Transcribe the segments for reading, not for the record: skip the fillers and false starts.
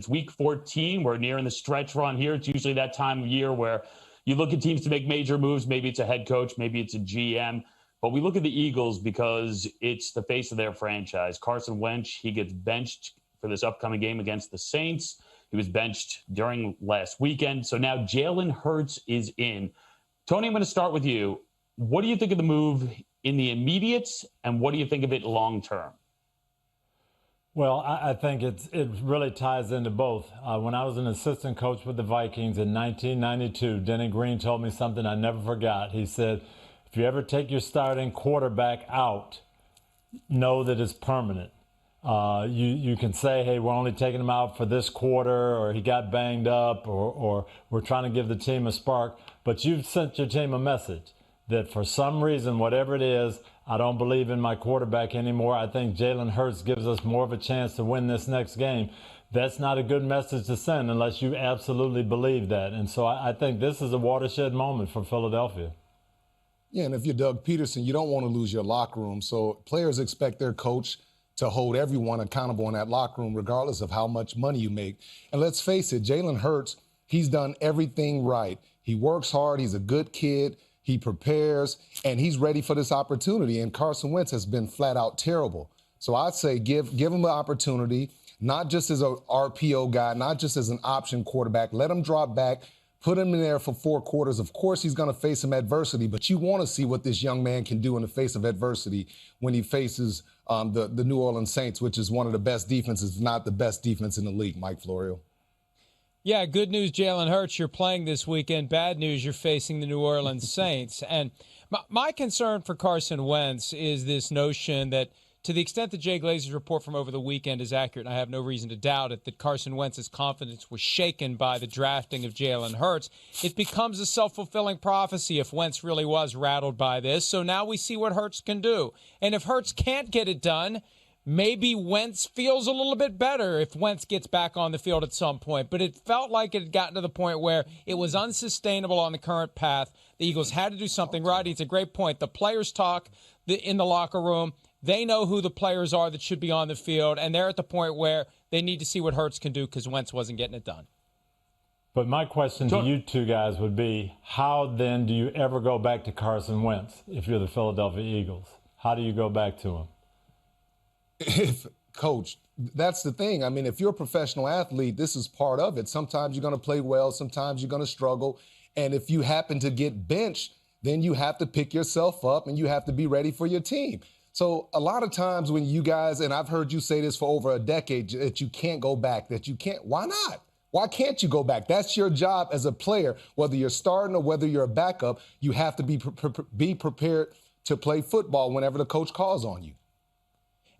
It's week 14. We're nearing the stretch run here. It's usually that time of year where you look at teams to make major moves. Maybe it's a head coach, maybe it's a GM. But we look at the Eagles because it's the face of their franchise. Carson Wentz, he gets benched for this upcoming game against the Saints. He was benched during last weekend. So now Jalen Hurts is in. Tony, I'm going to start with you. What do you think of the move in the immediate, and what do you think of it long term? Well, I think it really ties into both. When I was an assistant coach with the Vikings in 1992, Denny Green told me something I never forgot. He said, if you ever take your starting quarterback out, know that it's permanent. You can say, hey, we're only taking him out for this quarter, or he got banged up, or we're trying to give the team a spark. But you've sent your team a message that for some reason, whatever it is, I don't believe in my quarterback anymore. I think Jalen Hurts gives us more of a chance to win this next game. That's not a good message to send unless you absolutely believe that. And so I think this is a watershed moment for Philadelphia. Yeah, and if you're Doug Peterson, you don't want to lose your locker room. So players expect their coach to hold everyone accountable in that locker room, regardless of how much money you make. And let's face it, Jalen Hurts, he's done everything right. He works hard. He's a good kid. He prepares, and he's ready for this opportunity. And Carson Wentz has been flat out terrible. So I'd say give him the opportunity, not just as an RPO guy, not just as an option quarterback. Let him drop back. Put him in there for 4 quarters. Of course, he's going to face some adversity, but you want to see what this young man can do in the face of adversity when he faces the New Orleans Saints, which is one of the best defenses, if not the best defense in the league, Mike Florio. Yeah, good news, Jalen Hurts, you're playing this weekend. Bad news, you're facing the New Orleans Saints. And my concern for Carson Wentz is this notion that to the extent that Jay Glazer's report from over the weekend is accurate, and I have no reason to doubt it, that Carson Wentz's confidence was shaken by the drafting of Jalen Hurts, it becomes a self-fulfilling prophecy if Wentz really was rattled by this. So now we see what Hurts can do. And if Hurts can't get it done, maybe Wentz feels a little bit better if Wentz gets back on the field at some point. But it felt like it had gotten to the point where it was unsustainable on the current path. The Eagles had to do something right. It's a great point. The players talk in the locker room. They know who the players are that should be on the field, and they're at the point where they need to see what Hurts can do because Wentz wasn't getting it done. But my question to you two guys would be, how then do you ever go back to Carson Wentz if you're the Philadelphia Eagles? How do you go back to him? Coach, that's the thing. I mean, if you're a professional athlete, this is part of it. Sometimes you're going to play well. Sometimes you're going to struggle. And if you happen to get benched, then you have to pick yourself up and you have to be ready for your team. So a lot of times when you guys, and I've heard you say this for over a decade, that you can't go back, that you can't. Why not? Why can't you go back? That's your job as a player, whether you're starting or whether you're a backup. You have to be prepared to play football whenever the coach calls on you.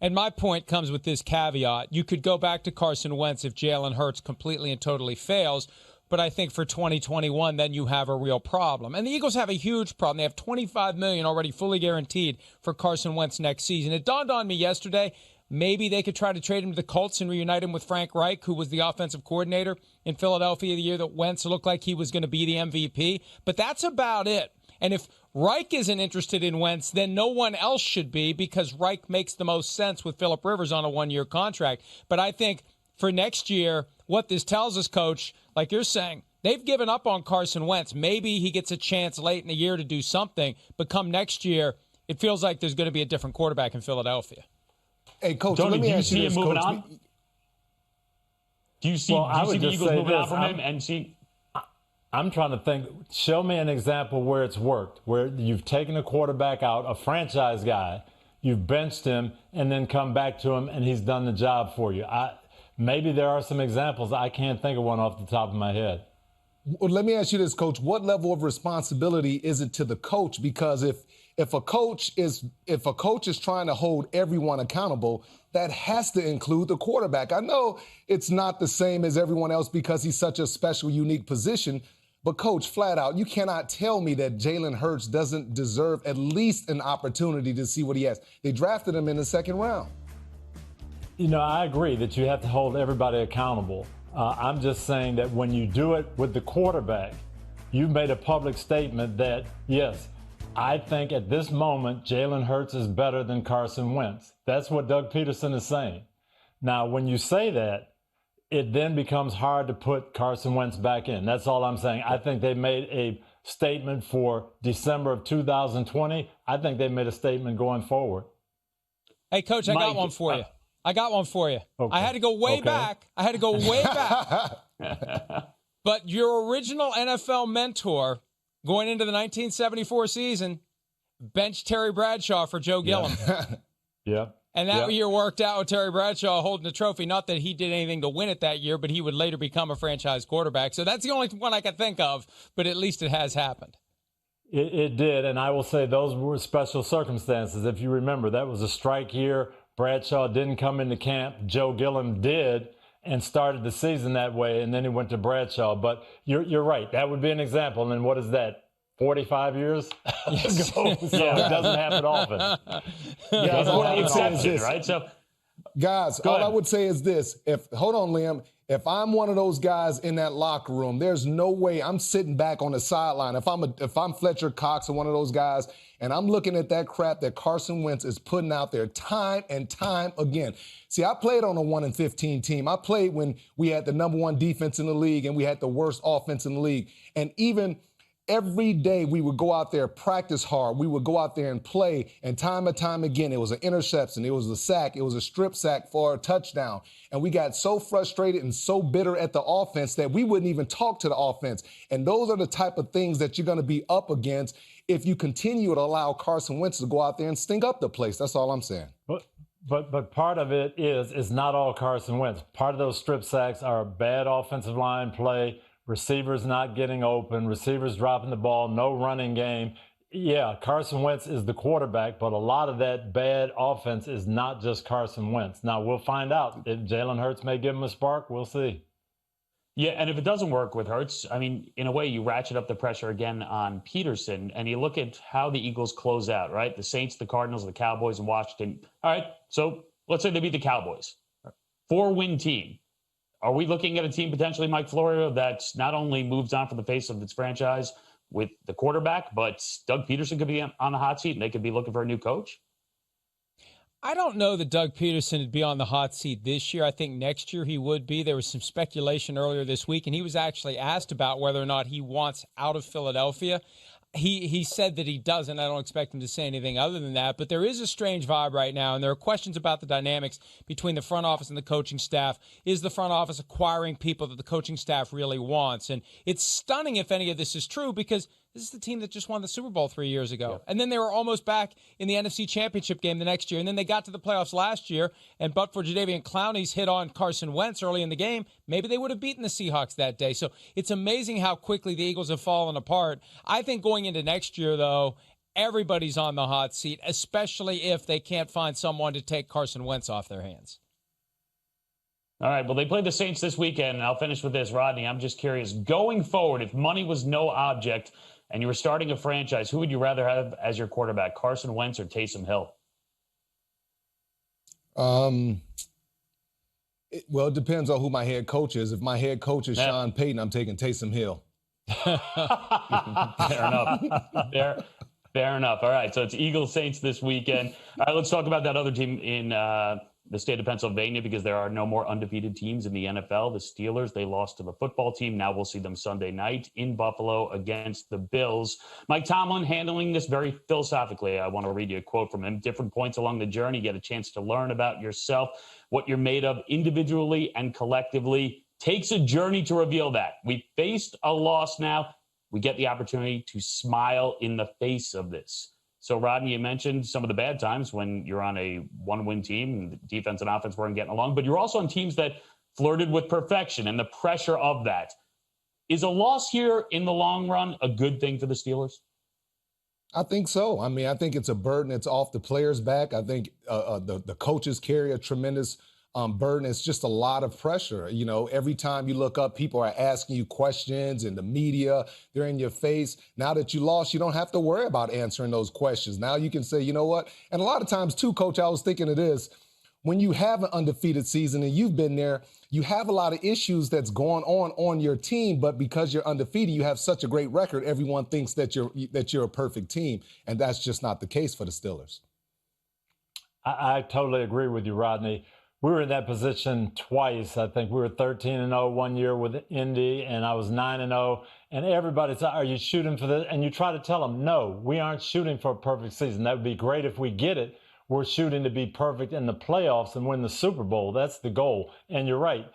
And my point comes with this caveat. You could go back to Carson Wentz if Jalen Hurts completely and totally fails. But I think for 2021, then you have a real problem. And the Eagles have a huge problem. They have $25 million already fully guaranteed for Carson Wentz next season. It dawned on me yesterday, maybe they could try to trade him to the Colts and reunite him with Frank Reich, who was the offensive coordinator in Philadelphia the year that Wentz looked like he was going to be the MVP. But that's about it. And if Reich isn't interested in Wentz, then no one else should be, because Reich makes the most sense with Phillip Rivers on a 1-year contract. But I think for next year, what this tells us, Coach, like you're saying, they've given up on Carson Wentz. Maybe he gets a chance late in the year to do something, but come next year, it feels like there's going to be a different quarterback in Philadelphia. Hey, Coach, Tony, let me ask you this, moving Coach. on? Do you see the Eagles moving on from him and see? I'm trying to think. Show me an example where it's worked, where you've taken a quarterback out, a franchise guy, you've benched him, and then come back to him, and he's done the job for you. Maybe there are some examples. I can't think of one off the top of my head. Well, let me ask you this, Coach. What level of responsibility is it to the coach? Because if a coach is trying to hold everyone accountable, that has to include the quarterback. I know it's not the same as everyone else because he's such a special, unique position. But, Coach, flat out, you cannot tell me that Jalen Hurts doesn't deserve at least an opportunity to see what he has. They drafted him in the 2nd round. You know, I agree that you have to hold everybody accountable. I'm just saying that when you do it with the quarterback, you've made a public statement that, yes, I think at this moment Jalen Hurts is better than Carson Wentz. That's what Doug Peterson is saying. Now, when you say that, it then becomes hard to put Carson Wentz back in. That's all I'm saying. I think they made a statement for December of 2020. I think they made a statement going forward. Hey, Coach, I got one for you. Okay. I had to go way back. But your original NFL mentor going into the 1974 season benched Terry Bradshaw for Joe Gilliam. Yeah. And that year worked out with Terry Bradshaw holding the trophy. Not that he did anything to win it that year, but he would later become a franchise quarterback. So that's the only one I can think of, but at least it has happened. It did, and I will say those were special circumstances. If you remember, that was a strike year. Bradshaw didn't come into camp. Joe Gilliam did and started the season that way, and then he went to Bradshaw. But you're right. That would be an example. And then what is that? 45 years ago. So it doesn't happen often. Guys, all I would say is this, right? So, guys, all I would say is this. Hold on, Liam. If I'm one of those guys in that locker room, there's no way I'm sitting back on the sideline. If I'm Fletcher Cox or one of those guys, and I'm looking at that crap that Carson Wentz is putting out there time and time again. See, I played on a 1-15 team. I played when we had the number one defense in the league and we had the worst offense in the league. And even every day we would go out there, practice hard. We would go out there and play. And time and time again, it was an interception. It was a sack. It was a strip sack for a touchdown. And we got so frustrated and so bitter at the offense that we wouldn't even talk to the offense. And those are the type of things that you're going to be up against if you continue to allow Carson Wentz to go out there and stink up the place. That's all I'm saying. But part of it is not all Carson Wentz. Part of those strip sacks are bad offensive line play, receivers not getting open, receivers dropping the ball, no running game. Yeah, Carson Wentz is the quarterback, but a lot of that bad offense is not just Carson Wentz. Now, we'll find out. If Jalen Hurts may give him a spark, we'll see. Yeah, and if it doesn't work with Hurts, I mean, in a way, you ratchet up the pressure again on Peterson, and you look at how the Eagles close out, right? The Saints, the Cardinals, the Cowboys, and Washington. All right, so let's say they beat the Cowboys. 4-win team. Are we looking at a team potentially, Mike Florio, that not only moves on from the face of its franchise with the quarterback, but Doug Peterson could be on the hot seat and they could be looking for a new coach? I don't know that Doug Peterson would be on the hot seat this year. I think next year he would be. There was some speculation earlier this week, and he was actually asked about whether or not he wants out of Philadelphia. He said that he doesn't. I don't expect him to say anything other than that. But there is a strange vibe right now, and there are questions about the dynamics between the front office and the coaching staff. Is the front office acquiring people that the coaching staff really wants? And it's stunning if any of this is true, because this is the team that just won the Super Bowl 3 years ago. Yep. And then they were almost back in the NFC Championship game the next year. And then they got to the playoffs last year. And but for Jadeveon Clowney's hit on Carson Wentz early in the game, maybe they would have beaten the Seahawks that day. So it's amazing how quickly the Eagles have fallen apart. I think going into next year, though, everybody's on the hot seat, especially if they can't find someone to take Carson Wentz off their hands. All right, well, they play the Saints this weekend, and I'll finish with this, Rodney. I'm just curious, going forward, if money was no object and you were starting a franchise, who would you rather have as your quarterback, Carson Wentz or Taysom Hill? It depends on who my head coach is. If my head coach is Sean Payton, I'm taking Taysom Hill. Fair enough. Fair enough. All right, so it's Eagles Saints this weekend. All right, let's talk about that other team in the state of Pennsylvania, because there are no more undefeated teams in the NFL. The Steelers, they lost to the football team. Now we'll see them Sunday night in Buffalo against the Bills. Mike Tomlin handling this very philosophically. I want to read you a quote from him. Different points along the journey, you get a chance to learn about yourself, what you're made of individually and collectively. Takes a journey to reveal that. We faced a loss now. We get the opportunity to smile in the face of this. So, Rodney, you mentioned some of the bad times when you're on a one-win team and the defense and offense weren't getting along, but you're also on teams that flirted with perfection and the pressure of that. Is a loss here in the long run a good thing for the Steelers? I think so. I mean, I think it's a burden that's off the players' back. I think the coaches carry a tremendous burden. It's just a lot of pressure. You know, every time you look up, people are asking you questions, and the media, they're in your face. Now that you lost, you don't have to worry about answering those questions. Now you can say, you know what? And a lot of times too, Coach, I was thinking of this. When you have an undefeated season and you've been there, you have a lot of issues that's going on your team, but because you're undefeated, you have such a great record, everyone thinks that you're a perfect team, and that's just not the case for the Steelers. I totally agree with you, Rodney. we were in that position twice. I think we were 13-0 one year with Indy, and I was 9-0. And everybody said, are you shooting for this? And you try to tell them, no, we aren't shooting for a perfect season. That would be great if we get it. We're shooting to be perfect in the playoffs and win the Super Bowl. That's the goal. And you're right.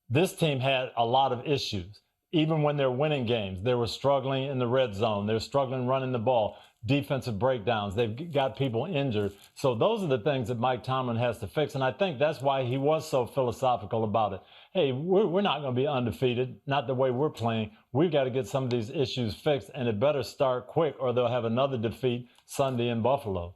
This team had a lot of issues. Even when they're winning games, they were struggling in the red zone. They're struggling running the ball. Defensive breakdowns. They've got people injured. So those are the things that Mike Tomlin has to fix. And I think that's why he was so philosophical about it. Hey, we're not going to be undefeated, not the way we're playing. We've got to get some of these issues fixed, and it better start quick or they'll have another defeat Sunday in Buffalo.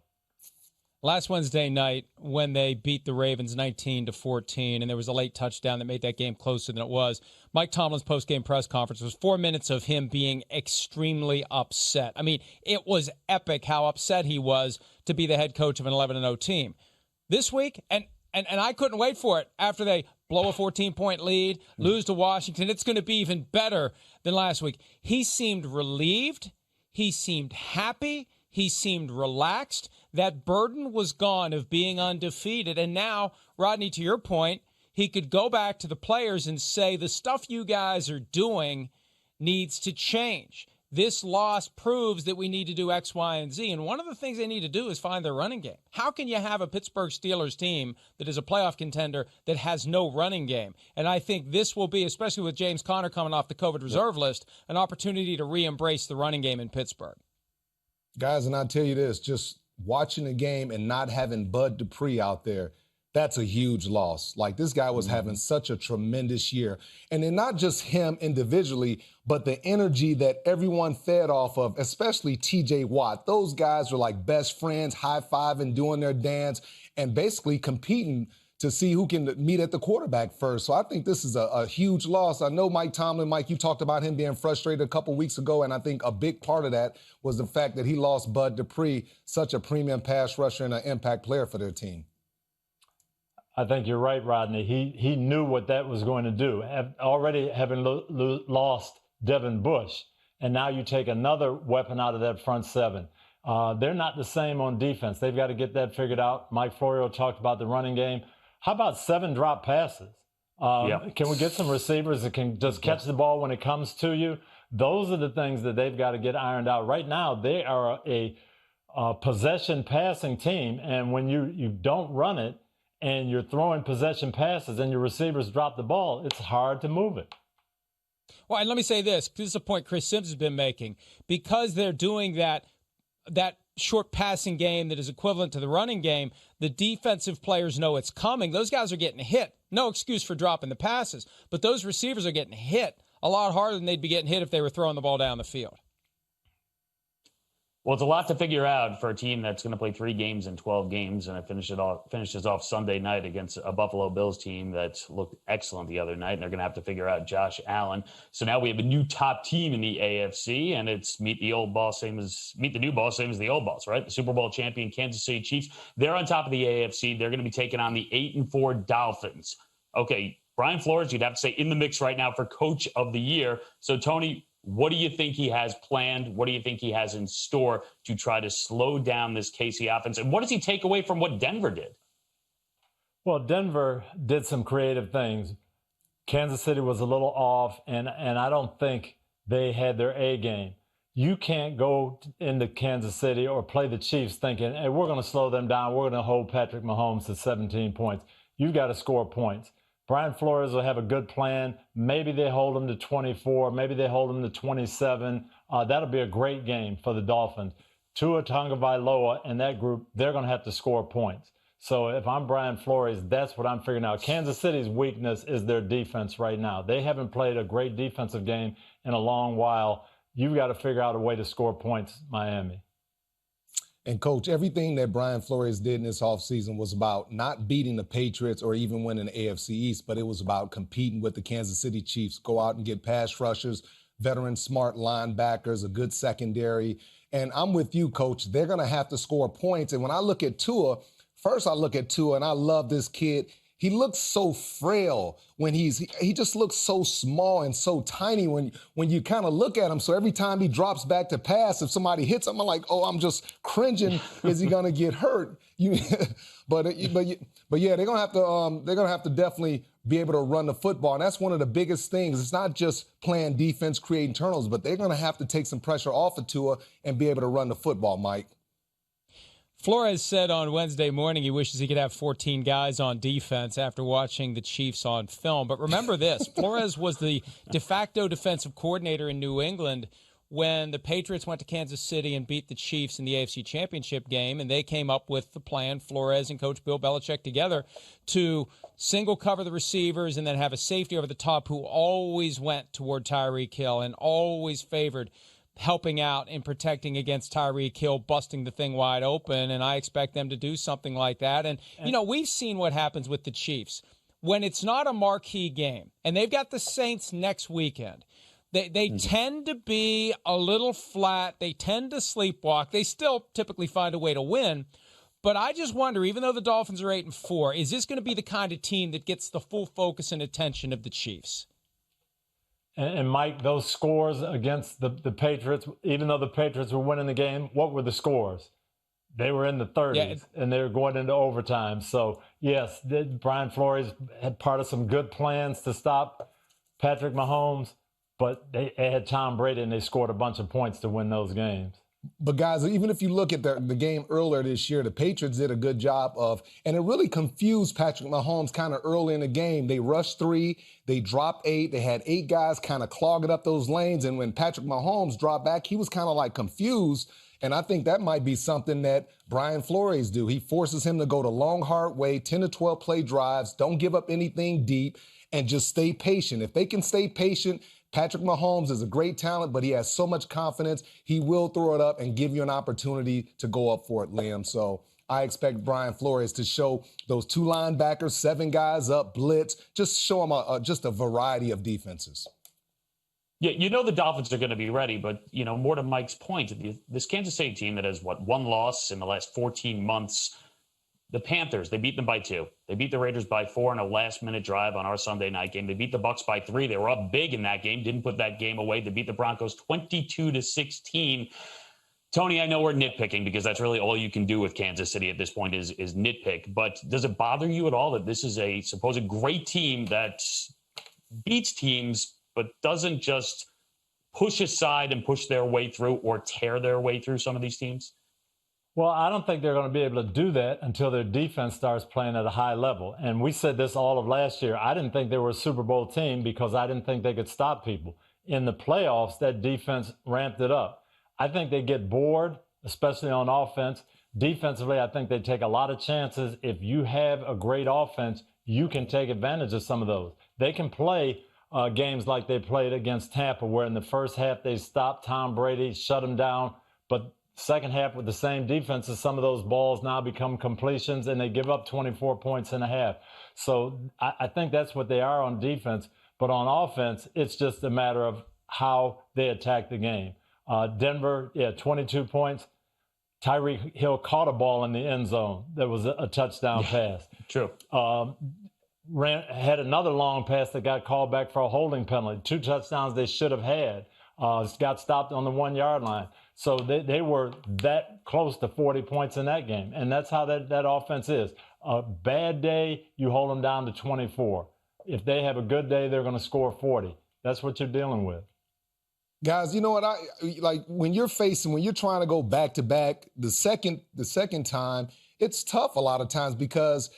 Last Wednesday night, when they beat the Ravens 19-14, and there was a late touchdown that made that game closer than it was, Mike Tomlin's post-game press conference was 4 minutes of him being extremely upset. I mean, it was epic how upset he was to be the head coach of an 11-0 team. This week, and I couldn't wait for it, after they blow a 14-point lead, lose to Washington, it's going to be even better than last week. He seemed relieved. He seemed happy. He seemed relaxed. That burden was gone of being undefeated. And now, Rodney, to your point, he could go back to the players and say, the stuff you guys are doing needs to change. This loss proves that we need to do X, Y, and Z. And one of the things they need to do is find their running game. How can you have a Pittsburgh Steelers team that is a playoff contender that has no running game? And I think this will be, especially with James Conner coming off the COVID reserve list, an opportunity to re-embrace the running game in Pittsburgh. Guys, and I'll tell you this, just watching the game and not having Bud Dupree out there, that's a huge loss. Like, this guy was having such a tremendous year. And then not just him individually, but the energy that everyone fed off of, especially TJ Watt. Those guys were like best friends, high-fiving, doing their dance, and basically competing to see who can meet at the quarterback first. So I think this is a huge loss. I know Mike Tomlin, Mike, you talked about him being frustrated a couple weeks ago, and I think a big part of that was the fact that he lost Bud Dupree, such a premium pass rusher and an impact player for their team. I think you're right, Rodney. He knew what that was going to do. Already having lost Devin Bush, and now you take another weapon out of that front seven. They're not the same on defense. They've got to get that figured out. Mike Florio talked about the running game. How about 7 drop passes? Can we get some receivers that can just catch the ball when it comes to you? Those are the things that they've got to get ironed out. Right now, they are a possession passing team, and when you don't run it and you're throwing possession passes and your receivers drop the ball, it's hard to move it. Well, and let me say this. This is a point Chris Sims has been making. Because they're doing that short passing game that is equivalent to the running game, the defensive players know it's coming. Those guys are getting hit. No excuse for dropping the passes. But those receivers are getting hit a lot harder than they'd be getting hit if they were throwing the ball down the field. Well, it's a lot to figure out for a team that's going to play 3 games in 12 games, and it finishes off Sunday night against a Buffalo Bills team that looked excellent the other night, and they're going to have to figure out Josh Allen. So now we have a new top team in the AFC, and it's meet the new boss, same as the old boss, right? The Super Bowl champion Kansas City Chiefs. They're on top of the AFC. They're going to be taking on the 8-4 Dolphins. Okay, Brian Flores, you'd have to say in the mix right now for Coach of the Year. So, Tony, what do you think he has planned? What do you think he has in store to try to slow down this KC offense? And what does he take away from what Denver did? Well, Denver did some creative things. Kansas City was a little off, and I don't think they had their A game. You can't go into Kansas City or play the Chiefs thinking, hey, we're going to slow them down. We're going to hold Patrick Mahomes to 17 points. You've got to score points. Brian Flores will have a good plan. Maybe they hold him to 24. Maybe they hold him to 27. That'll be a great game for the Dolphins. Tua Tagovailoa and that group, they're going to have to score points. So if I'm Brian Flores, that's what I'm figuring out. Kansas City's weakness is their defense right now. They haven't played a great defensive game in a long while. You've got to figure out a way to score points, Miami. And, Coach, everything that Brian Flores did in this offseason was about not beating the Patriots or even winning the AFC East, but it was about competing with the Kansas City Chiefs. Go out and get pass rushers, veteran smart linebackers, a good secondary. And I'm with you, Coach. They're going to have to score points. And when I look at Tua, first I look at Tua, and I love this kid. He looks so frail when he just looks so small and so tiny when you kind of look at him. So every time he drops back to pass, if somebody hits him, I'm like, oh, I'm just cringing. Is he going to get hurt? But yeah, they're gonna have to definitely be able to run the football, and that's one of the biggest things. It's not just playing defense, creating turnovers, but they're gonna have to take some pressure off of Tua and be able to run the football, Mike. Flores said on Wednesday morning he wishes he could have 14 guys on defense after watching the Chiefs on film. But remember this, Flores was the de facto defensive coordinator in New England when the Patriots went to Kansas City and beat the Chiefs in the AFC Championship game, and they came up with the plan, Flores and Coach Bill Belichick together, to single cover the receivers and then have a safety over the top who always went toward Tyreek Hill and always favored helping out and protecting against Tyreek Hill, busting the thing wide open, and I expect them to do something like that. And, you know, we've seen what happens with the Chiefs. When it's not a marquee game, and they've got the Saints next weekend, they tend to be a little flat. They tend to sleepwalk. They still typically find a way to win. But I just wonder, even though the Dolphins are 8-4, is this going to be the kind of team that gets the full focus and attention of the Chiefs? And Mike, those scores against the Patriots, even though the Patriots were winning the game, what were the scores? They were in the 30s, and they were going into overtime. So, yes, Brian Flores had part of some good plans to stop Patrick Mahomes, but they had Tom Brady, and they scored a bunch of points to win those games. But, guys, even if you look at the game earlier this year, the Patriots did a good job of, and it really confused Patrick Mahomes kind of early in the game. They rushed 3, they dropped 8, they had 8 guys kind of clogging up those lanes, and when Patrick Mahomes dropped back, he was kind of like confused, and I think that might be something that Brian Flores do. He forces him to go the long, hard way, 10 to 12 play drives, don't give up anything deep, and just stay patient. If they can stay patient, Patrick Mahomes is a great talent, but he has so much confidence. He will throw it up and give you an opportunity to go up for it, Liam. So I expect Brian Flores to show those 2 linebackers, 7 guys up, blitz, just show them just a variety of defenses. Yeah, you know the Dolphins are going to be ready, but, you know, more to Mike's point, this Kansas City team that has, 1 loss in the last 14 months, the Panthers, they beat them by 2. They beat the Raiders by 4 in a last-minute drive on our Sunday night game. They beat the Bucs by 3. They were up big in that game, didn't put that game away. They beat the Broncos 22-16. Tony, I know we're nitpicking because that's really all you can do with Kansas City at this point is nitpick. But does it bother you at all that this is a supposed great team that beats teams but doesn't just push aside and push their way through or tear their way through some of these teams? Well, I don't think they're going to be able to do that until their defense starts playing at a high level. And we said this all of last year. I didn't think they were a Super Bowl team because I didn't think they could stop people. In the playoffs, that defense ramped it up. I think they get bored, especially on offense. Defensively, I think they take a lot of chances. If you have a great offense, you can take advantage of some of those. They can play games like they played against Tampa, where in the first half they stopped Tom Brady, shut him down, but second half with the same defenses, some of those balls now become completions and they give up 24 points and a half. So I think that's what they are on defense. But on offense, it's just a matter of how they attack the game. Denver, 22 points. Tyreek Hill caught a ball in the end zone. That was a touchdown pass. True. Had another long pass that got called back for a holding penalty. 2 touchdowns they should have had. Got stopped on the 1-yard line. So they were that close to 40 points in that game. And that's how that offense is. A bad day, you hold them down to 24. If they have a good day, they're going to score 40. That's what you're dealing with. Guys, you know what? When you're trying to go back to back the second time, it's tough a lot of times because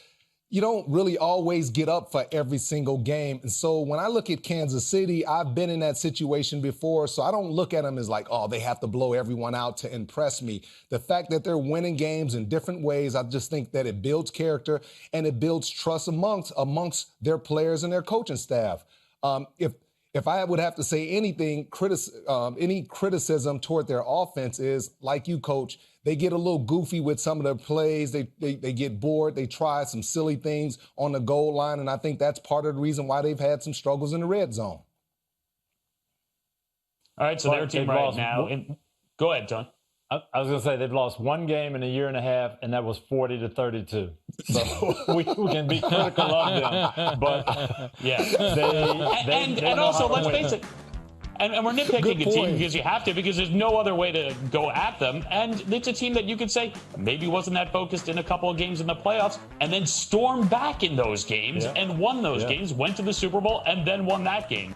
you don't really always get up for every single game. And so when I look at Kansas City, I've been in that situation before, so I don't look at them as like, oh, they have to blow everyone out to impress me. The fact that they're winning games in different ways, I just think that it builds character and it builds trust amongst their players and their coaching staff. If I would have to say anything, any criticism toward their offense is, like you, Coach, they get a little goofy with some of their plays. They get bored. They try some silly things on the goal line, and I think that's part of the reason why they've had some struggles in the red zone. All right, so their team right now. Go ahead, John. I was going to say they've lost 1 game in a year and a half, and that was 40-32. So we can be critical of them, but yeah. And also, let's face it. And we're nitpicking a team because you have to, because there's no other way to go at them. And it's a team that you could say maybe wasn't that focused in a couple of games in the playoffs, and then stormed back in those games and won those games, went to the Super Bowl, and then won that game.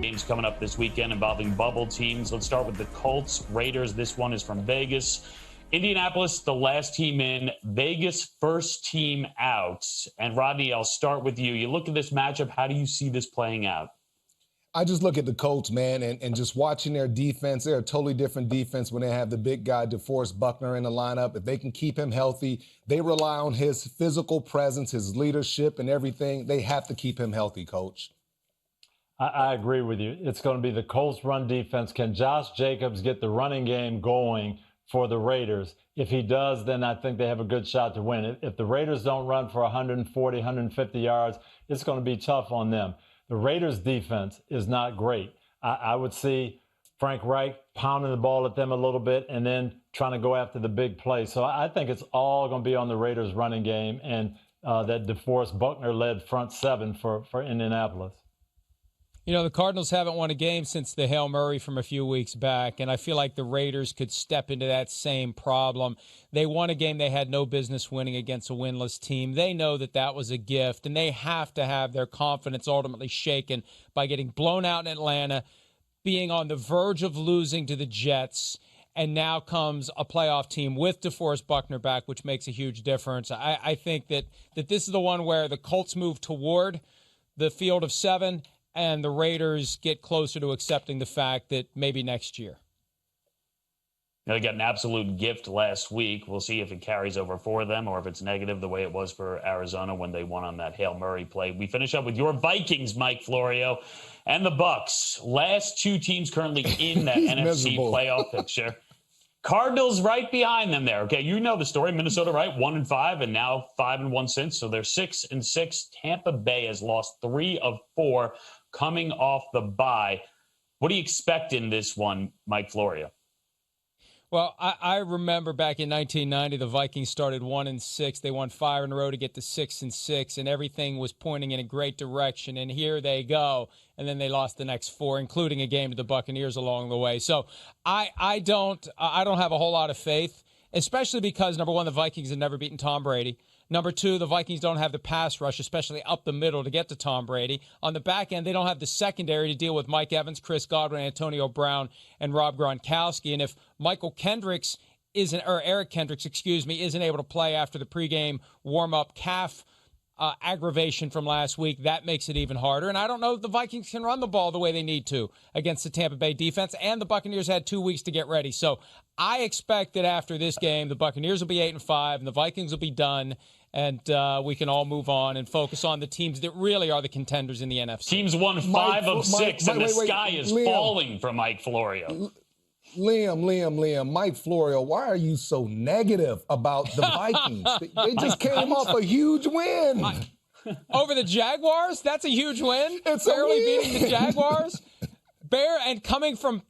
Games coming up this weekend involving bubble teams. Let's start with the Colts Raiders. This one is from Vegas. Indianapolis, the last team in. Vegas, first team out. And Rodney, I'll start with you. You look at this matchup. How do you see this playing out? I just look at the Colts, man, and just watching their defense. They're a totally different defense when they have the big guy, DeForest Buckner, in the lineup. If they can keep him healthy, they rely on his physical presence, his leadership, and everything. They have to keep him healthy, Coach. I agree with you. It's going to be the Colts run defense. Can Josh Jacobs get the running game going for the Raiders? If he does, then I think they have a good shot to win. If the Raiders don't run for 140, 150 yards, it's going to be tough on them. The Raiders defense is not great. I would see Frank Reich pounding the ball at them a little bit and then trying to go after the big play. So I think it's all going to be on the Raiders running game and that DeForest Buckner-led front seven for Indianapolis. You know, the Cardinals haven't won a game since the Hail Murray from a few weeks back, and I feel like the Raiders could step into that same problem. They won a game they had no business winning against a winless team. They know that that was a gift, and they have to have their confidence ultimately shaken by getting blown out in Atlanta, being on the verge of losing to the Jets, and now comes a playoff team with DeForest Buckner back, which makes a huge difference. I think that this is the one where the Colts move toward the field of seven, and the Raiders get closer to accepting the fact that maybe next year. They got an absolute gift last week. We'll see if it carries over for them or if it's negative the way it was for Arizona when they won on that Hail Murray play. We finish up with your Vikings, Mike Florio, and the Bucs. Last two teams currently in that NFC playoff picture. Cardinals right behind them there. Okay, you know the story. Minnesota, right? 1-5, and now 5-1 since. So they're 6-6. Tampa Bay has lost 3 of 4 coming off the bye. What do you expect in this one, Mike Florio? Well, I remember back in 1990, the Vikings started 1-6. They won 5 in a row to get to 6-6, and everything was pointing in a great direction. And here they go. And then they lost the next 4, including a game to the Buccaneers along the way. So I don't have a whole lot of faith, especially because, number one, the Vikings have never beaten Tom Brady. Number two, the Vikings don't have the pass rush, especially up the middle, to get to Tom Brady. On the back end, they don't have the secondary to deal with Mike Evans, Chris Godwin, Antonio Brown, and Rob Gronkowski. And if Eric Kendricks, isn't able to play after the pregame warm-up calf aggravation from last week. That makes it even harder. And I don't know if the Vikings can run the ball the way they need to against the Tampa Bay defense. And the Buccaneers had 2 weeks to get ready. So I expect that after this game, the Buccaneers will be 8-5 and the Vikings will be done. And we can all move on and focus on the teams that really are the contenders in the NFC. Teams won 5 of 6, and the sky is falling for Mike Florio. Liam, Mike Florio, why are you so negative about the Vikings? They just came off a huge win. Over the Jaguars? That's a huge win. It's barely a win. beating the Jaguars. And coming from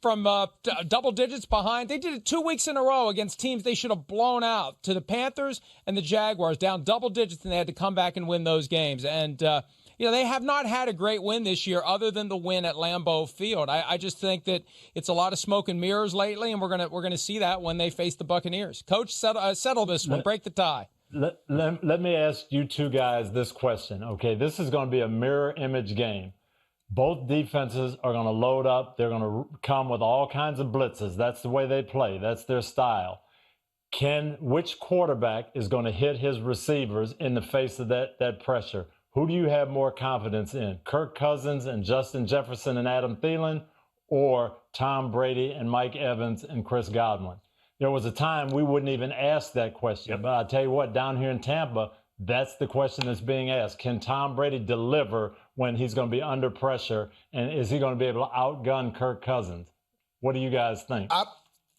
double digits behind. They did it 2 weeks in a row against teams they should have blown out, to the Panthers and the Jaguars, down double digits, and they had to come back and win those games. And, they have not had a great win this year other than the win at Lambeau Field. I just think that it's a lot of smoke and mirrors lately, and we're gonna see that when they face the Buccaneers. Coach, settle this one. Break the tie. Let me ask you two guys this question. Okay, this is going to be a mirror image game. Both defenses are going to load up. They're going to come with all kinds of blitzes. That's the way they play. That's their style. Which quarterback is going to hit his receivers in the face of that pressure? Who do you have more confidence in? Kirk Cousins and Justin Jefferson and Adam Thielen, or Tom Brady and Mike Evans and Chris Godwin? There was a time we wouldn't even ask that question. But I tell you what, down here in Tampa, that's the question that's being asked. Can Tom Brady deliver when he's going to be under pressure? And is he going to be able to outgun Kirk Cousins? What do you guys think?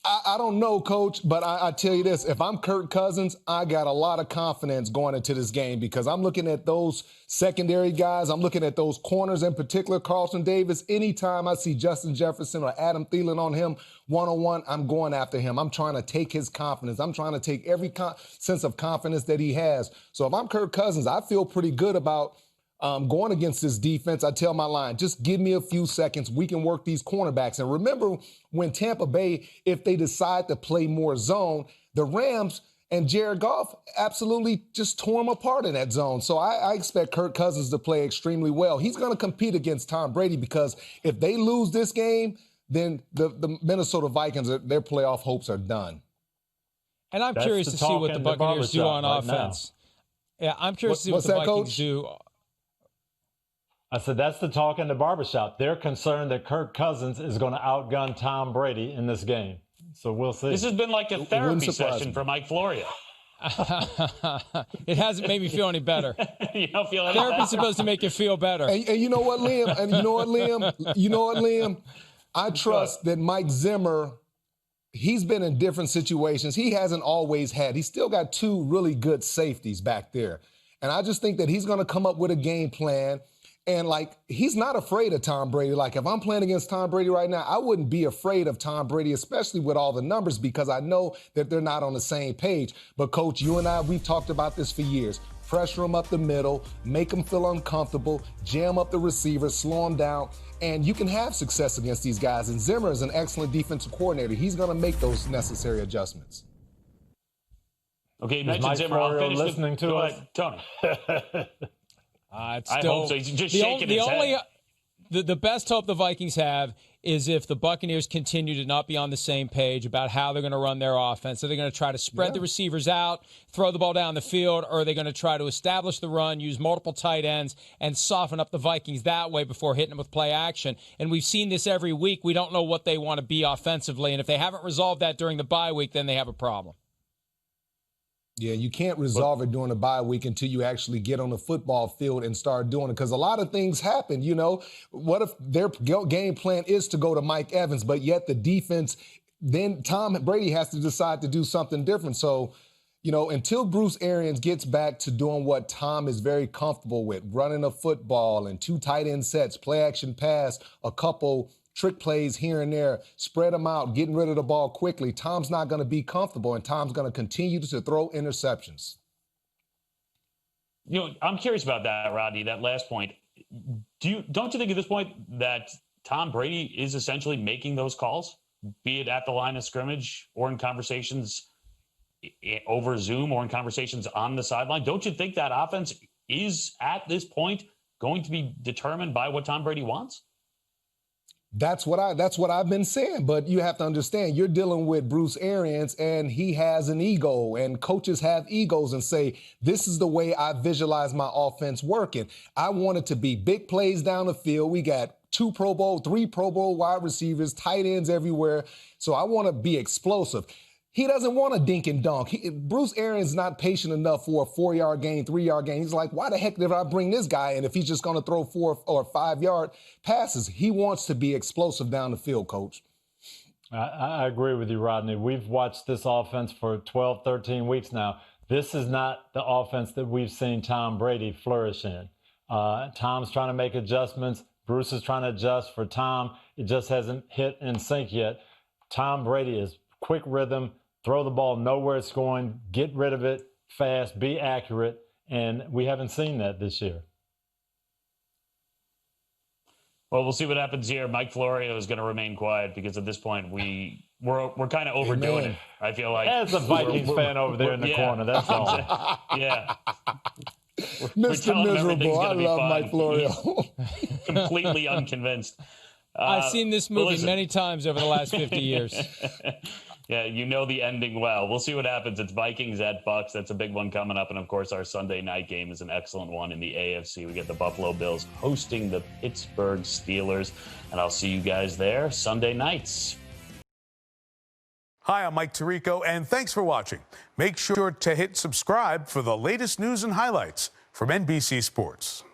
I don't know, Coach, but I tell you this. If I'm Kirk Cousins, I got a lot of confidence going into this game because I'm looking at those secondary guys. I'm looking at those corners, in particular, Carlton Davis. Anytime I see Justin Jefferson or Adam Thielen on him one-on-one, I'm going after him. I'm trying to take his confidence. I'm trying to take every sense of confidence that he has. So if I'm Kirk Cousins, I feel pretty good about going against this defense. I tell my line, just give me a few seconds. We can work these cornerbacks. And remember when Tampa Bay, if they decide to play more zone, the Rams and Jared Goff absolutely just tore them apart in that zone. So I expect Kirk Cousins to play extremely well. He's going to compete against Tom Brady because if they lose this game, then the Minnesota Vikings, their playoff hopes are done. And I'm curious to see what the Buccaneers do on offense. Yeah, I'm curious to see what the Vikings do. I said, that's the talk in the barbershop. They're concerned that Kirk Cousins is going to outgun Tom Brady in this game. So we'll see. This has been like a therapy session for Mike Florio. It hasn't made me feel any better. You don't feel any Therapy's better? supposed to make you feel better. And you know what, Liam? Liam? I trust that Mike Zimmer, he's been in different situations. He hasn't always had. He's still got two really good safeties back there. And I just think that he's going to come up with a game plan. And, he's not afraid of Tom Brady. If I'm playing against Tom Brady right now, I wouldn't be afraid of Tom Brady, especially with all the numbers, because I know that they're not on the same page. But, Coach, you and I, we've talked about this for years. Pressure them up the middle, make them feel uncomfortable, jam up the receivers, slow them down, and you can have success against these guys. And Zimmer is an excellent defensive coordinator. He's going to make those necessary adjustments. Okay, you mentioned Zimmer. I'll finish listening to us. Tony. I hope so. He's just shaking his head. The best hope the Vikings have is if the Buccaneers continue to not be on the same page about how they're going to run their offense. Are they going to try to spread the receivers out, throw the ball down the field, or are they going to try to establish the run, use multiple tight ends, and soften up the Vikings that way before hitting them with play action? And we've seen this every week. We don't know what they want to be offensively, and if they haven't resolved that during the bye week, then they have a problem. Yeah, you can't resolve it during the bye week until you actually get on the football field and start doing it, because a lot of things happen, What if their game plan is to go to Mike Evans, but yet the defense, then Tom Brady has to decide to do something different. So, until Bruce Arians gets back to doing what Tom is very comfortable with, running a football and 2 tight end sets, play action pass, a couple trick plays here and there, spread them out, getting rid of the ball quickly, Tom's not going to be comfortable, and Tom's going to continue to throw interceptions. I'm curious about that, Rodney, that last point. Don't you think at this point that Tom Brady is essentially making those calls, be it at the line of scrimmage or in conversations over Zoom or in conversations on the sideline? Don't you think that offense is, at this point, going to be determined by what Tom Brady wants? That's what I've been saying. But you have to understand, you're dealing with Bruce Arians, and he has an ego, and coaches have egos and say, this is the way I visualize my offense working. I want it to be big plays down the field. We got 2 Pro Bowl, 3 Pro Bowl wide receivers, tight ends everywhere. So I want to be explosive. He doesn't want a dink and dunk. Bruce Arians not patient enough for a 4-yard gain, 3-yard gain. He's like, why the heck did I bring this guy in if he's just going to throw 4 or 5-yard passes? He wants to be explosive down the field, Coach. I agree with you, Rodney. We've watched this offense for 12, 13 weeks now. This is not the offense that we've seen Tom Brady flourish in. Tom's trying to make adjustments. Bruce is trying to adjust for Tom. It just hasn't hit in sync yet. Tom Brady is quick rhythm. Throw the ball, know where it's going, get rid of it fast, be accurate, and we haven't seen that this year. Well, we'll see what happens here. Mike Florio is going to remain quiet because at this point we're kind of overdoing it. I feel like as a Vikings fan over there in the corner, that's all. Yeah. Mr. Miserable, I love Mike Florio. Completely unconvinced. I've seen this movie many times over the last 50 years. Yeah, you know the ending well. We'll see what happens. It's Vikings at Bucs. That's a big one coming up. And, of course, our Sunday night game is an excellent one in the AFC. We get the Buffalo Bills hosting the Pittsburgh Steelers. And I'll see you guys there Sunday nights. Hi, I'm Mike Tirico, and thanks for watching. Make sure to hit subscribe for the latest news and highlights from NBC Sports.